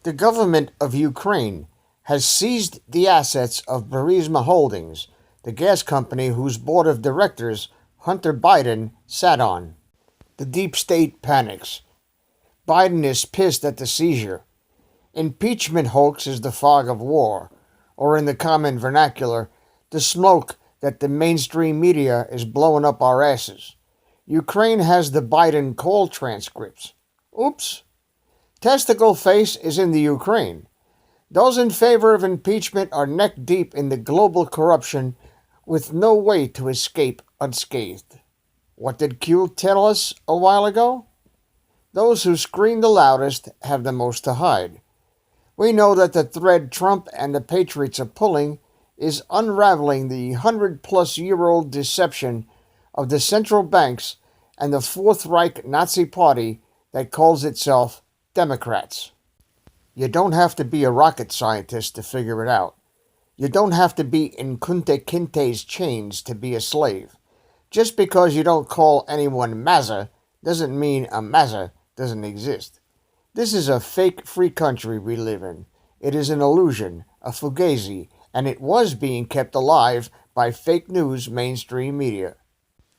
The government of Ukraine has seized the assets of Barisma Holdings, the gas company whose board of directors Hunter Biden sat on. The deep state panics. Biden is pissed at the seizure. Impeachment hoax is the fog of war, or in the common vernacular, the smoke that the mainstream media is blowing up our asses. Ukraine has the Biden call transcripts. Oops. Testicle-Face is in the Ukraine. Those in favor of impeachment are neck deep in the global corruption with no way to escape unscathed. What did Q tell us a while ago? Those who scream the loudest have the most to hide. We know that the thread Trump and the Patriots are pulling is unraveling the 100-plus-year-old deception of the central banks and the Fourth Reich Nazi Party that calls itself Democrats. You don't have to be a rocket scientist to figure it out. You don't have to be in Kunta Kinte's chains to be a slave. Just because you don't call anyone Mazza doesn't mean a Mazza doesn't exist. This is a fake free country we live in. It is an illusion, a fugazi, and it was being kept alive by fake news mainstream media.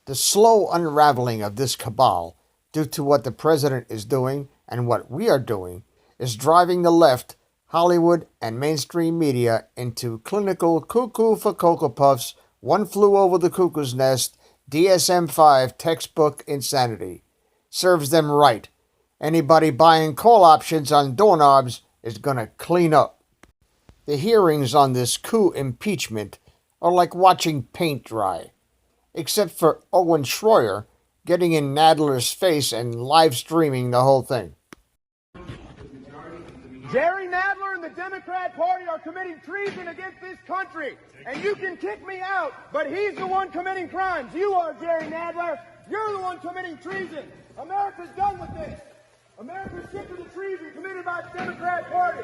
The slow unraveling of this cabal, due to what the president is doing and what we are doing, is driving the left, Hollywood, and mainstream media into clinical cuckoo for Cocoa Puffs, one flew over the cuckoo's nest, DSM-5 textbook insanity. Serves them right. Anybody buying call options on doorknobs is gonna clean up. The hearings on this coup impeachment are like watching paint dry, except for Owen Schroyer getting in Nadler's face and live streaming the whole thing. Jerry Nadler and the Democrat Party are committing treason against this country. And you can kick me out, but he's the one committing crimes. You are, Jerry Nadler. You're the one committing treason. America's done with this. America's sick of the treason committed by the Democrat Party.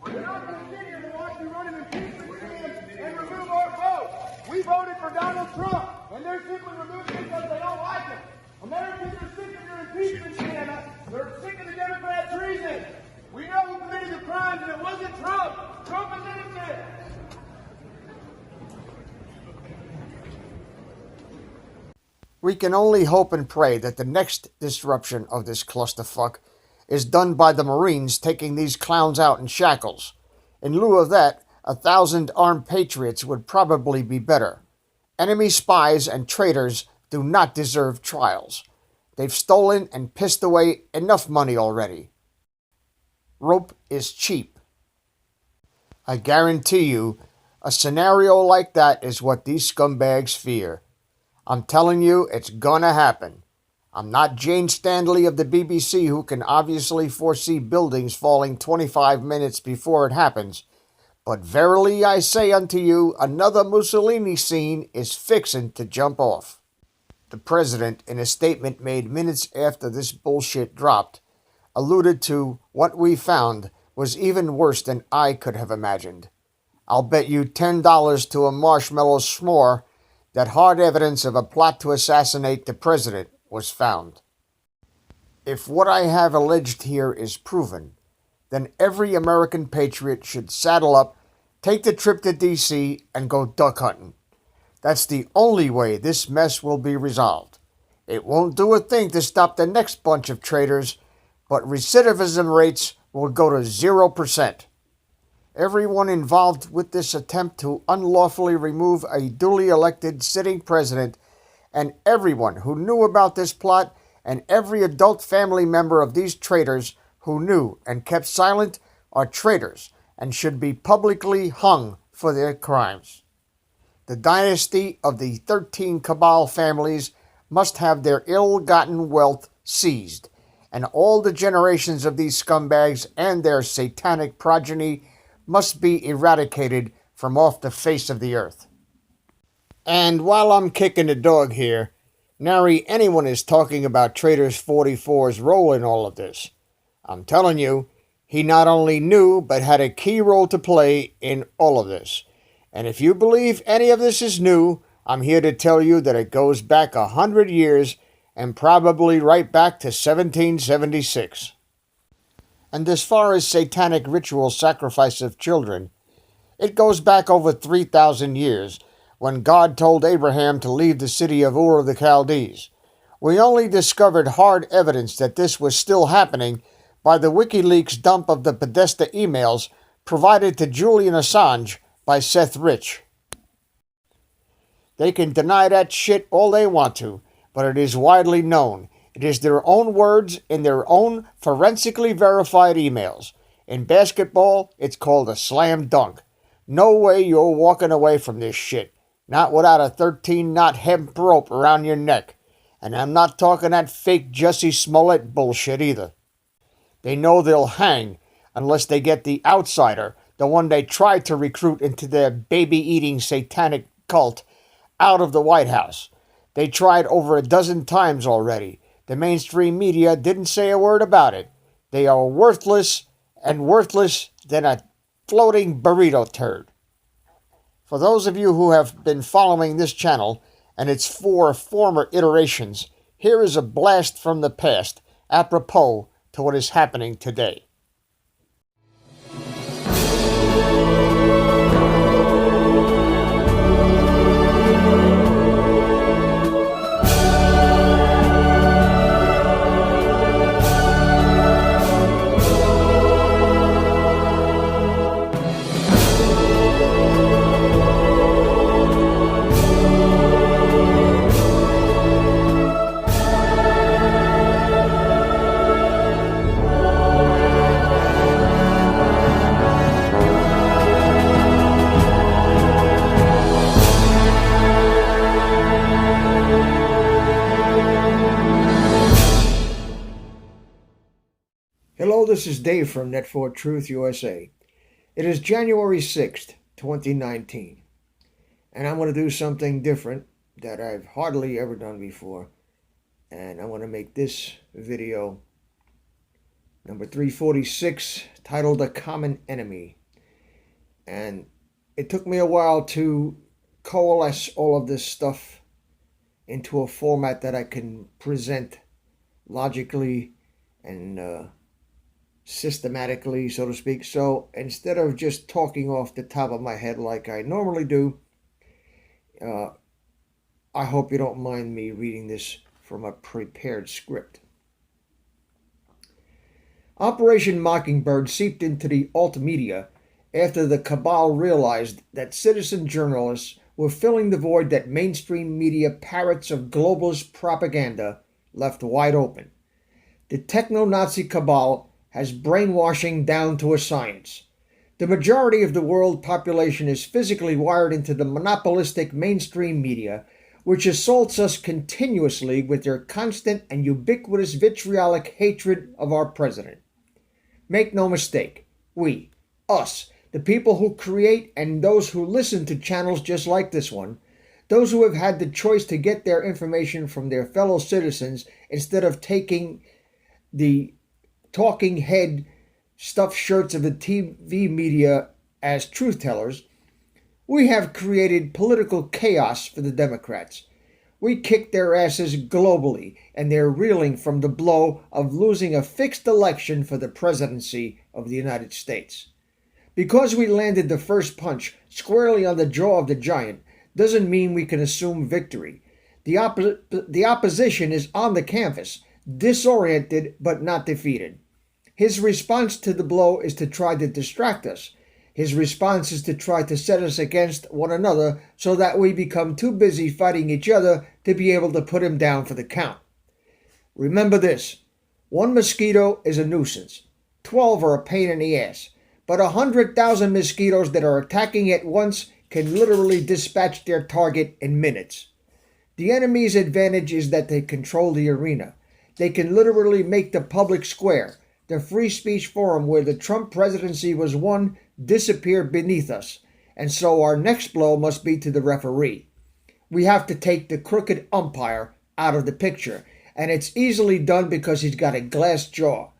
We're not going to sit here and watch you run an impeachment scam and remove our vote. We voted for Donald Trump, and they're simply removing it because they don't like him. Americans are sick of your impeachment scam. They're sick of the Democrat treason. We know who committed the crimes, and it wasn't Trump. Trump is innocent. We can only hope and pray that the next disruption of this clusterfuck is done by the Marines taking these clowns out in shackles. In lieu of that, 1,000 armed patriots would probably be better. Enemy spies and traitors do not deserve trials. They've stolen and pissed away enough money already. Rope is cheap. I guarantee you, a scenario like that is what these scumbags fear. I'm telling you, it's gonna happen. I'm not Jane Stanley of the BBC who can obviously foresee buildings falling 25 minutes before it happens, but verily I say unto you, another Mussolini scene is fixin' to jump off. The president, in a statement made minutes after this bullshit dropped, alluded to what we found was even worse than I could have imagined. I'll bet you $10 to a marshmallow s'more that hard evidence of a plot to assassinate the president was found. If what I have alleged here is proven, then every American patriot should saddle up, take the trip to D.C., and go duck hunting. That's the only way this mess will be resolved. It won't do a thing to stop the next bunch of traitors, but recidivism rates will go to 0%. Everyone involved with this attempt to unlawfully remove a duly elected sitting president, and everyone who knew about this plot, and every adult family member of these traitors who knew and kept silent, are traitors and should be publicly hung for their crimes. The dynasty of the 13 cabal families must have their ill-gotten wealth seized, and all the generations of these scumbags and their satanic progeny must be eradicated from off the face of the earth. And while I'm kicking the dog here, nary anyone is talking about Traitors 44's role in all of this. I'm telling you, he not only knew, but had a key role to play in all of this. And if you believe any of this is new, I'm here to tell you that it goes back 100 years and probably right back to 1776. And as far as satanic ritual sacrifice of children, it goes back over 3,000 years, when God told Abraham to leave the city of Ur of the Chaldees. We only discovered hard evidence that this was still happening by the WikiLeaks dump of the Podesta emails provided to Julian Assange by Seth Rich. They can deny that shit all they want to, but it is widely known. It is their own words in their own forensically verified emails. In basketball, it's called a slam dunk. No way you're walking away from this shit. Not without a 13-knot hemp rope around your neck. And I'm not talking that fake Jussie Smollett bullshit either. They know they'll hang unless they get the outsider, the one they tried to recruit into their baby-eating satanic cult, out of the White House. They tried over a dozen times already. The mainstream media didn't say a word about it. They are worthless and worthless than a floating burrito turd. For those of you who have been following this channel and its 4 former iterations, here is a blast from the past, apropos to what is happening today. Hello, this is Dave from Net4 Truth USA. It is January 6th, 2019, and I'm going to do something different that I've hardly ever done before, and I'm going to make this video number 346, titled A Common Enemy. And it took me a while to coalesce all of this stuff into a format that I can present logically and systematically, so to speak. So instead of just talking off the top of my head like I normally do, I hope you don't mind me reading this from a prepared script. Operation Mockingbird seeped into the alt media after the cabal realized that citizen journalists were filling the void that mainstream media parrots of globalist propaganda left wide open. The techno-Nazi cabal has brainwashing down to a science. The majority of the world population is physically wired into the monopolistic mainstream media, which assaults us continuously with their constant and ubiquitous vitriolic hatred of our president. Make no mistake, we, us, the people who create and those who listen to channels just like this one, those who have had the choice to get their information from their fellow citizens instead of taking the talking head stuffed shirts of the TV media as truth tellers, we have created political chaos for the Democrats. We kicked their asses globally, and they're reeling from the blow of losing a fixed election for the presidency of the United States. Because we landed the first punch squarely on the jaw of the giant doesn't mean we can assume victory. The opposition is on the canvas, disoriented but not defeated. His response to the blow is to try to distract us. His response is to try to set us against one another so that we become too busy fighting each other to be able to put him down for the count. Remember this, 1 mosquito is a nuisance, 12 are a pain in the ass, but 100,000 mosquitoes that are attacking at once can literally dispatch their target in minutes. The enemy's advantage is that they control the arena. They can literally make the public square, the free speech forum where the Trump presidency was won, disappear beneath us, and so our next blow must be to the referee. We have to take the crooked umpire out of the picture, and it's easily done because he's got a glass jaw.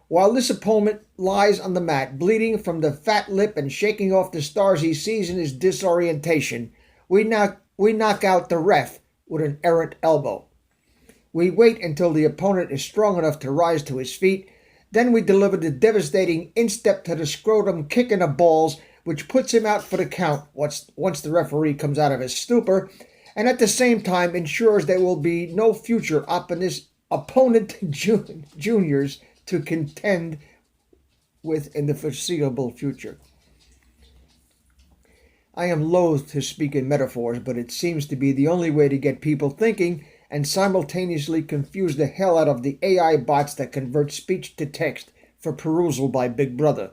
While this opponent lies on the mat, bleeding from the fat lip and shaking off the stars he sees in his disorientation, we knock out the ref with an errant elbow. We wait until the opponent is strong enough to rise to his feet, Then we deliver the devastating instep to the scrotum kick in the balls, which puts him out for the count once the referee comes out of his stupor, and at the same time ensures there will be no future opponent juniors to contend with in the foreseeable future. I am loath to speak in metaphors, but it seems to be the only way to get people thinking and simultaneously confuse the hell out of the AI bots that convert speech to text for perusal by Big Brother.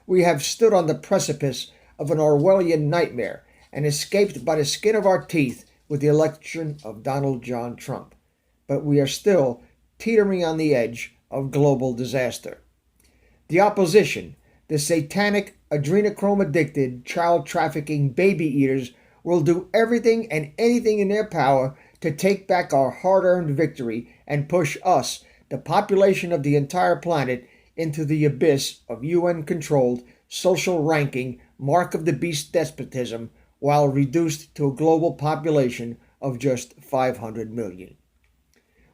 We have stood on the precipice of an Orwellian nightmare and escaped by the skin of our teeth with the election of Donald John Trump. But we are still teetering on the edge of global disaster. The opposition, the satanic, adrenochrome-addicted, child-trafficking baby eaters, will do everything and anything in their power to take back our hard-earned victory and push us, the population of the entire planet, into the abyss of UN-controlled, social ranking, mark of the beast despotism, while reduced to a global population of just 500 million.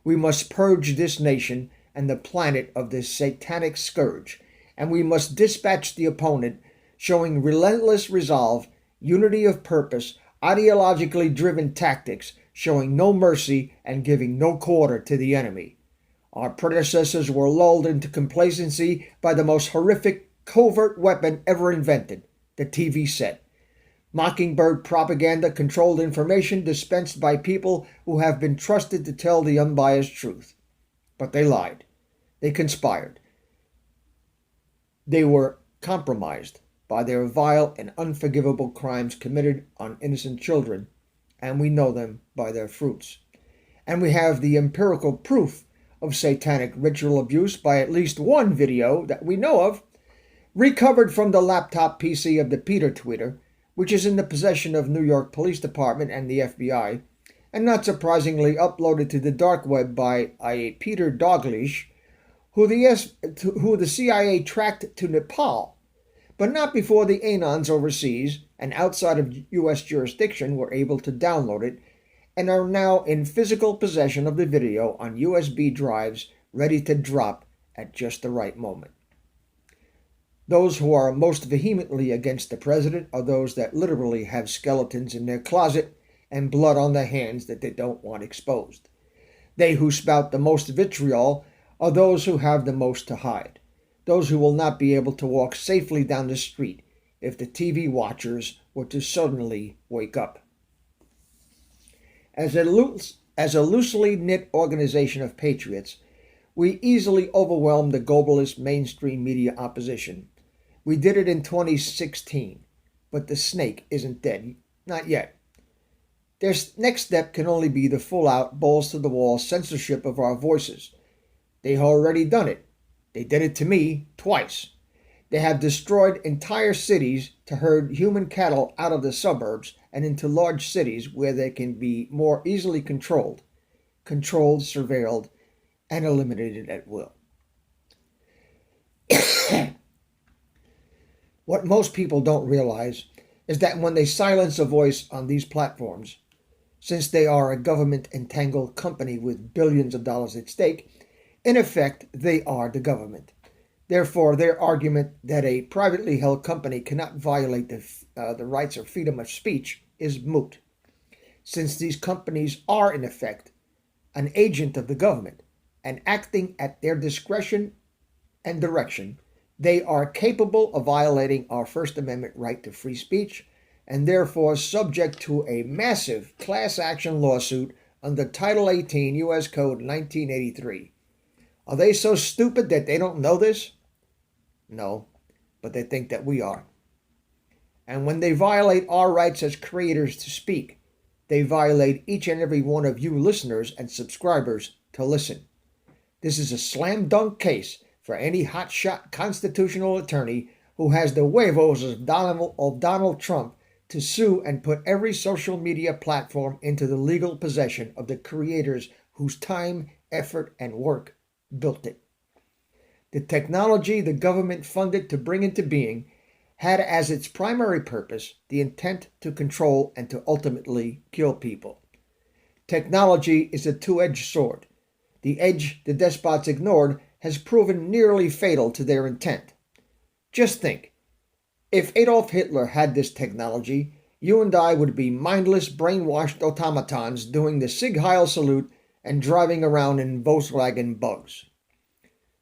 We must purge this nation and the planet of this satanic scourge, and we must dispatch the opponent, showing relentless resolve, unity of purpose, ideologically driven tactics, showing no mercy and giving no quarter to the enemy. Our predecessors were lulled into complacency by the most horrific covert weapon ever invented, the TV set. Mockingbird propaganda controlled information dispensed by people who have been trusted to tell the unbiased truth. But they lied. They conspired. They were compromised by their vile and unforgivable crimes committed on innocent children, and we know them by their fruits. And we have the empirical proof of satanic ritual abuse by at least one video that we know of, recovered from the laptop PC of the Peter Tweeter, which is in the possession of New York Police Department and the FBI, and not surprisingly uploaded to the dark web by a Peter Doglish, who the CIA tracked to Nepal, but not before the Anons overseas and outside of U.S. jurisdiction were able to download it, and are now in physical possession of the video on USB drives ready to drop at just the right moment. Those who are most vehemently against the president are those that literally have skeletons in their closet and blood on their hands that they don't want exposed. They who spout the most vitriol are those who have the most to hide, those who will not be able to walk safely down the street if the TV watchers were to suddenly wake up. As a loosely knit organization of patriots, we easily overwhelmed the globalist mainstream media opposition. We did it in 2016, but the snake isn't dead. Not yet. Their next step can only be the full-out, balls-to-the-wall censorship of our voices. They have already done it. They did it to me twice. They have destroyed entire cities to herd human cattle out of the suburbs and into large cities where they can be more easily controlled, surveilled, and eliminated at will. What most people don't realize is that when they silence a voice on these platforms, since they are a government-entangled company with billions of dollars at stake, in effect, they are the government. Therefore, their argument that a privately held company cannot violate the rights or freedom of speech is moot, since these companies are, in effect, an agent of the government, and acting at their discretion and direction, they are capable of violating our First Amendment right to free speech, and therefore subject to a massive class action lawsuit under Title 18 U.S. Code 1983. Are they so stupid that they don't know this? No, but they think that we are. And when they violate our rights as creators to speak, they violate each and every one of you listeners and subscribers to listen. This is a slam dunk case for any hotshot constitutional attorney who has the huevos of Donald Trump to sue and put every social media platform into the legal possession of the creators whose time, effort, and work built it. The technology the government funded to bring into being had as its primary purpose the intent to control and to ultimately kill people. Technology is a two-edged sword. The edge the despots ignored has proven nearly fatal to their intent. Just think, if Adolf Hitler had this technology, you and I would be mindless, brainwashed automatons doing the Sieg Heil salute and driving around in Volkswagen bugs.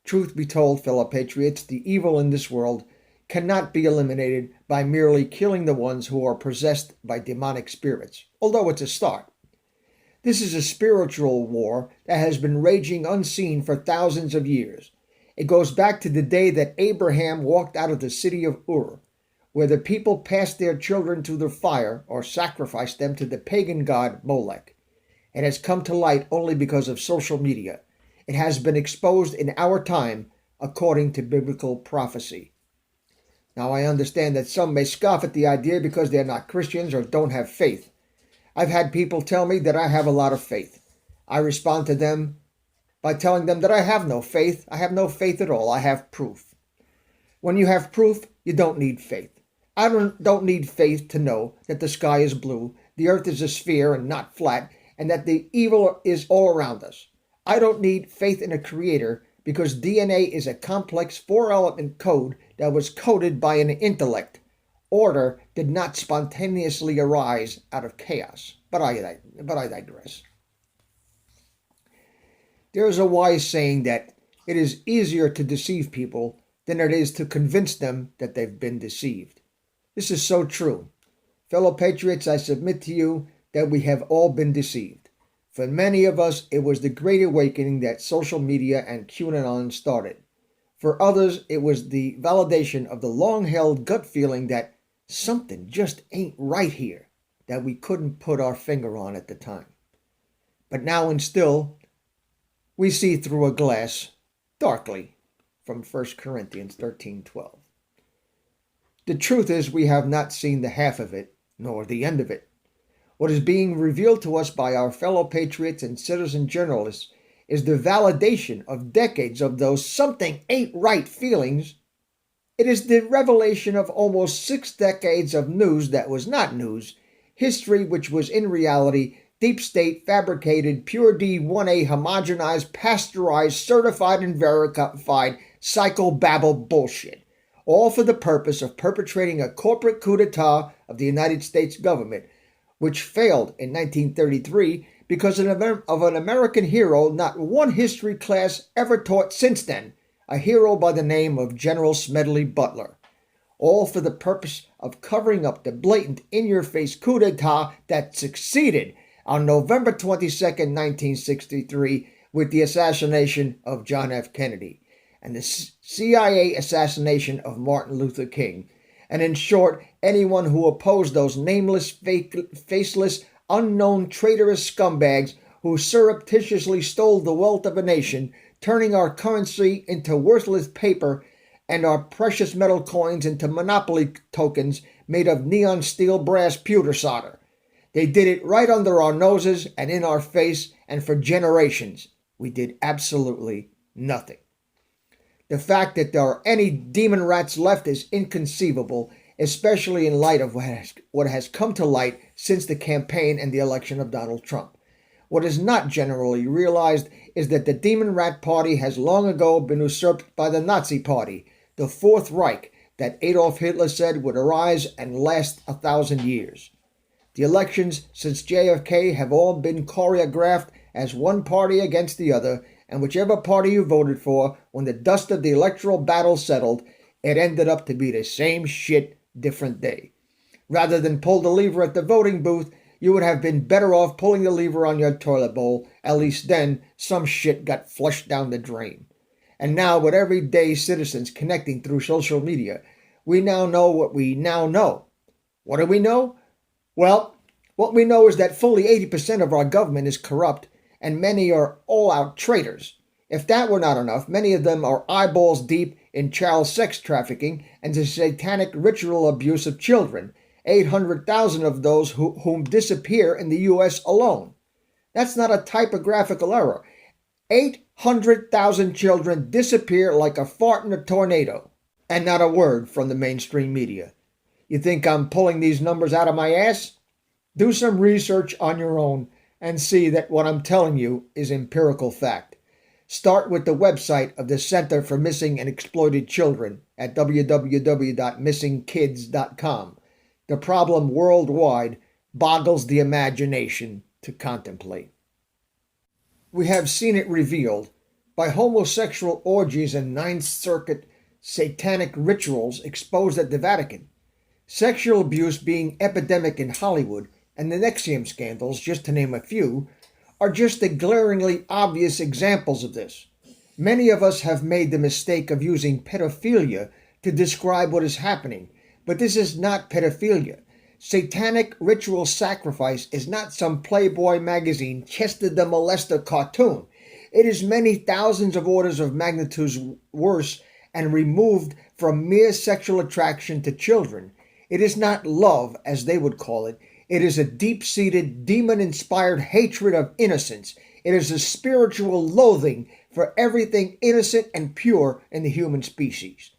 Truth be told, fellow patriots, the evil in this world cannot be eliminated by merely killing the ones who are possessed by demonic spirits, although it's a start. This is a spiritual war that has been raging unseen for thousands of years. It goes back to the day that Abraham walked out of the city of Ur, where the people passed their children to the fire or sacrificed them to the pagan god Molech. It has come to light only because of social media. It has been exposed in our time according to biblical prophecy. Now, I understand that some may scoff at the idea because they're not Christians or don't have faith. I've had people tell me that I have a lot of faith. I respond to them by telling them that I have no faith. I have no faith at all. I have proof. When you have proof, you don't need faith. I don't need faith to know that the sky is blue, the earth is a sphere and not flat, and that the evil is all around us. I don't need faith in a creator because DNA is a complex four-element code that was coded by an intellect. Order did not spontaneously arise out of chaos. But I digress. There is a wise saying that it is easier to deceive people than it is to convince them that they've been deceived. This is so true. Fellow patriots, I submit to you that we have all been deceived. For many of us, it was the great awakening that social media and QAnon started. For others, it was the validation of the long-held gut feeling that something just ain't right here that we couldn't put our finger on at the time. But now and still, we see through a glass darkly from 1 Corinthians 13:12. The truth is we have not seen the half of it, nor the end of it. What is being revealed to us by our fellow patriots and citizen journalists is the validation of decades of those something ain't right feelings. It is the revelation of almost 6 decades of news that was not news, history which was in reality deep state, fabricated, pure D1A, homogenized, pasteurized, certified and verified psychobabble bullshit, all for the purpose of perpetrating a corporate coup d'etat of the United States government, which failed in 1933 because of an American hero not one history class ever taught since then, a hero by the name of General Smedley Butler, all for the purpose of covering up the blatant in-your-face coup d'etat that succeeded on November 22nd, 1963, with the assassination of John F. Kennedy and the CIA assassination of Martin Luther King. And in short, anyone who opposed those nameless, faceless, unknown, traitorous scumbags who surreptitiously stole the wealth of a nation, turning our currency into worthless paper and our precious metal coins into monopoly tokens made of neon steel brass pewter solder. They did it right under our noses and in our face, and for generations, we did absolutely nothing. The fact that there are any demon rats left is inconceivable, especially in light of what has come to light since the campaign and the election of Donald Trump. What is not generally realized is that the Demon Rat Party has long ago been usurped by the Nazi Party, the Fourth Reich that Adolf Hitler said would arise and last 1,000 years. The elections since JFK have all been choreographed as one party against the other, and whichever party you voted for, when the dust of the electoral battle settled, it ended up to be the same shit, different day. Rather than pull the lever at the voting booth, you would have been better off pulling the lever on your toilet bowl. At least then, some shit got flushed down the drain. And now, with everyday citizens connecting through social media, we now know what we now know. What do we know? Well, what we know is that fully 80% of our government is corrupt, and many are all-out traitors. If that were not enough, many of them are eyeballs deep in child sex trafficking and the satanic ritual abuse of children, 800,000 of those whom disappear in the U.S. alone. That's not a typographical error. 800,000 children disappear like a fart in a tornado, and not a word from the mainstream media. You think I'm pulling these numbers out of my ass? Do some research on your own and see that what I'm telling you is empirical fact. start with the website of the Center for Missing and Exploited Children at www.missingkids.com. The problem worldwide boggles the imagination to contemplate. We have seen it revealed by homosexual orgies and Ninth Circuit satanic rituals exposed at the Vatican, sexual abuse being epidemic in Hollywood, and the NXIVM scandals, just to name a few, are just the glaringly obvious examples of this. Many of us have made the mistake of using pedophilia to describe what is happening, but this is not pedophilia. Satanic ritual sacrifice is not some Playboy magazine Chester the Molester cartoon. It is many thousands of orders of magnitudes worse and removed from mere sexual attraction to children. It is not love, as they would call it. It is a deep-seated, demon-inspired hatred of innocence. It is a spiritual loathing for everything innocent and pure in the human species.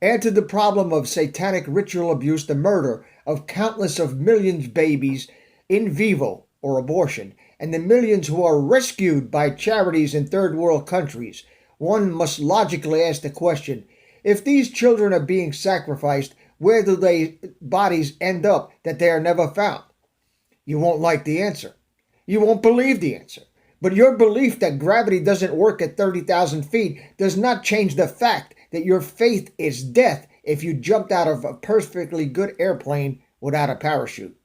Add to the problem of satanic ritual abuse the murder of countless of millions of babies in vivo or abortion, and the millions who are rescued by charities in third world countries. One must logically ask the question, if these children are being sacrificed, where do their bodies end up that they are never found? You won't like the answer. You won't believe the answer. But your belief that gravity doesn't work at 30,000 feet does not change the fact that your faith is death if you jumped out of a perfectly good airplane without a parachute.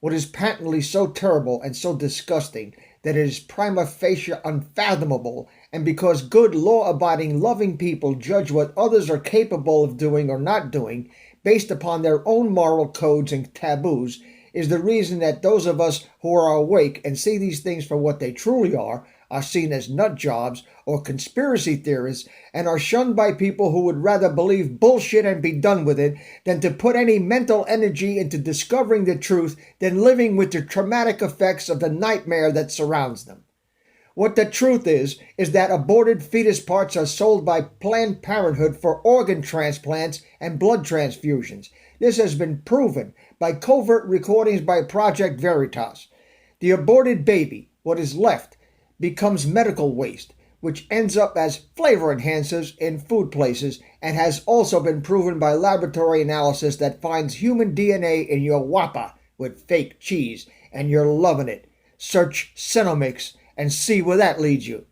What is patently so terrible and so disgusting that it is prima facie unfathomable, and because good, law-abiding, loving people judge what others are capable of doing or not doing based upon their own moral codes and taboos, is the reason that those of us who are awake and see these things for what they truly are seen as nut jobs or conspiracy theorists and are shunned by people who would rather believe bullshit and be done with it than to put any mental energy into discovering the truth than living with the traumatic effects of the nightmare that surrounds them. What the truth is that aborted fetus parts are sold by Planned Parenthood for organ transplants and blood transfusions. This has been proven by covert recordings by Project Veritas. The aborted baby, what is left, becomes medical waste, which ends up as flavor enhancers in food places, and has also been proven by laboratory analysis that finds human DNA in your whopper with fake cheese, and you're loving it. Search Cenomix and see where that leads you.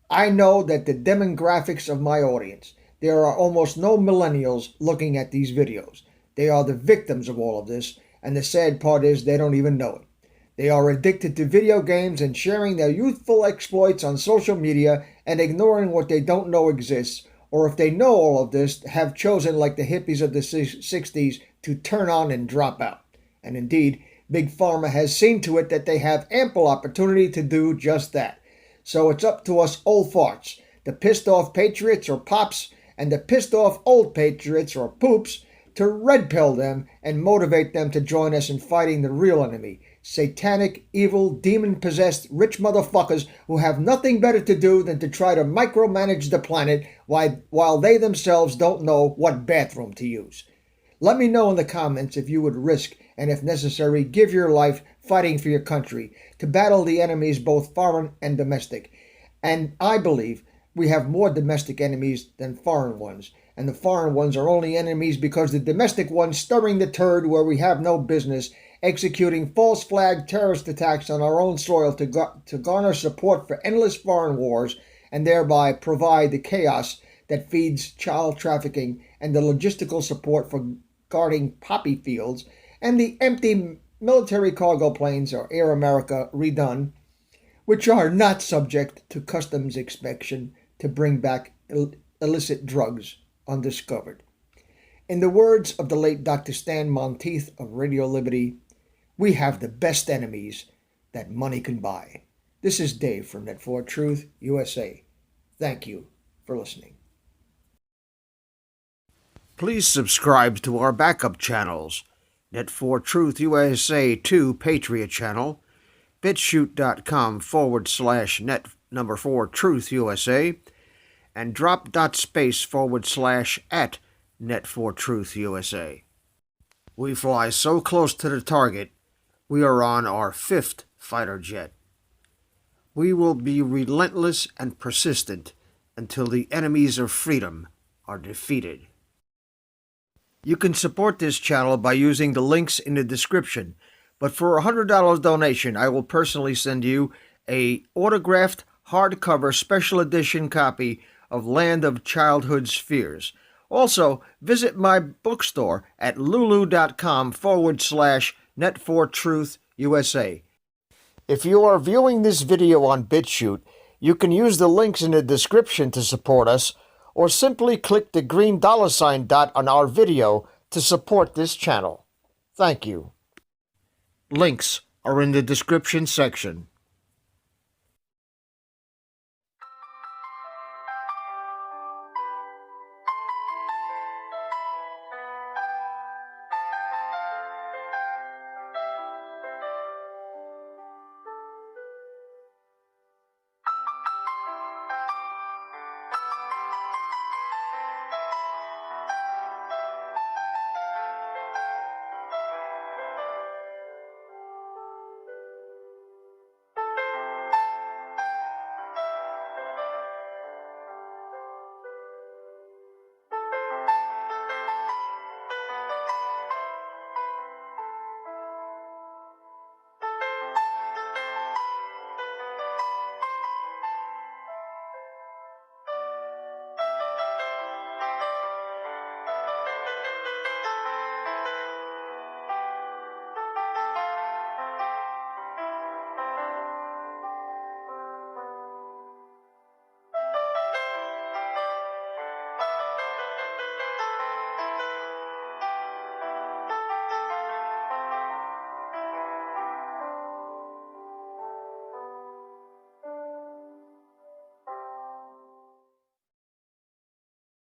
I know that the demographics of my audience, there are almost no millennials looking at these videos. They are the victims of all of this, and the sad part is they don't even know it. They are addicted to video games and sharing their youthful exploits on social media and ignoring what they don't know exists, or if they know all of this, have chosen, like the hippies of the 60s, to turn on and drop out. And indeed, Big Pharma has seen to it that they have ample opportunity to do just that. So it's up to us old farts, the pissed off patriots or pops, and the pissed off old patriots or poops, to red pill them and motivate them to join us in fighting the real enemy. Satanic, evil, demon-possessed, rich motherfuckers who have nothing better to do than to try to micromanage the planet while they themselves don't know what bathroom to use. Let me know in the comments if you would risk, and if necessary, give your life fighting for your country to battle the enemies both foreign and domestic. And I believe we have more domestic enemies than foreign ones, and the foreign ones are only enemies because the domestic ones stirring the turd where we have no business, executing false flag terrorist attacks on our own soil to garner support for endless foreign wars and thereby provide the chaos that feeds child trafficking and the logistical support for guarding poppy fields and the empty military cargo planes, or Air America redone, which are not subject to customs inspection to bring back illicit drugs undiscovered. In the words of the late Dr. Stan Monteith of Radio Liberty, we have the best enemies that money can buy. This is Dave from Net4 Truth USA. Thank you for listening. Please subscribe to our backup channels, Net4 Truth USA 2 Patriot channel, BitChute.com/net4 Truth USA, and drop.space/ Net4 Truth USA. We fly so close to the target, we are on our 5th fighter jet. We will be relentless and persistent until the enemies of freedom are defeated. You can support this channel by using the links in the description, but for a $100 donation, I will personally send you a autographed hardcover special edition copy of Land of Childhood's Fears. Also, visit my bookstore at lulu.com/net4truth USA. If you are viewing this video on BitChute, you can use the links in the description to support us, or simply click the green $ dot on our video to support this channel. Thank you. Links are in the description section.